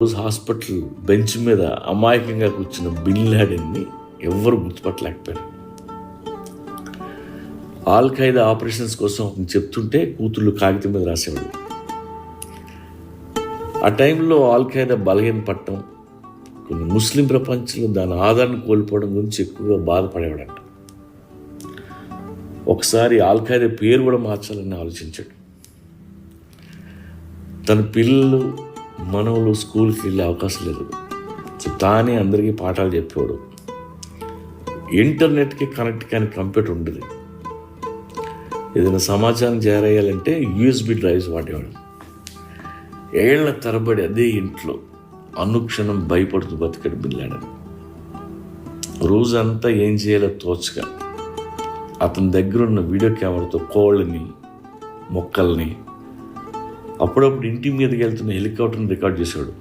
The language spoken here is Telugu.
రోజు హాస్పిటల్ బెంచ్ మీద అమాయకంగా కూర్చున్న బిన్ లాడెన్ని ఎవ్వరు గుర్తుపట్టలేకపోయారు. ఆల్ ఖైదా ఆపరేషన్స్ కోసం చెప్తుంటే కూతుళ్ళు కాగితం మీద రాసేవాడు. ఆ టైంలో ఆల్ ఖైదా బలహీన పట్టడం, కొన్ని ముస్లిం ప్రపంచంలో దాని ఆదరణ కోల్పోవడం గురించి ఎక్కువగా బాధపడేవాడంట. ఒకసారి ఆల్ ఖైదా పేరు కూడా మార్చాలని ఆలోచించాడు. తన పిల్లలు మనవలు స్కూల్కి వెళ్ళే అవకాశం లేదు, సో తానే అందరికీ పాఠాలు చెప్పేవాడు. ఇంటర్నెట్కి కనెక్ట్ కాని కంప్యూటర్ ఉండేది. ఏదైనా సమాచారం చేరేయాలంటే యూఎస్బి డ్రైవ్స్ వాడేవాడు. ఏళ్ల తరబడి అదే ఇంట్లో అనుక్షణం భయపడుతూ బతికాడు బిన్ లాడెన్. రోజంతా ఏం చేయాలో తోచగా అతని దగ్గర ఉన్న వీడియో కెమెరాతో కోళ్ళని, మొక్కల్ని, అప్పుడప్పుడు ఇంటి మీదకి వెళ్తున్న హెలికాప్టర్ని రికార్డ్ చేశాడు.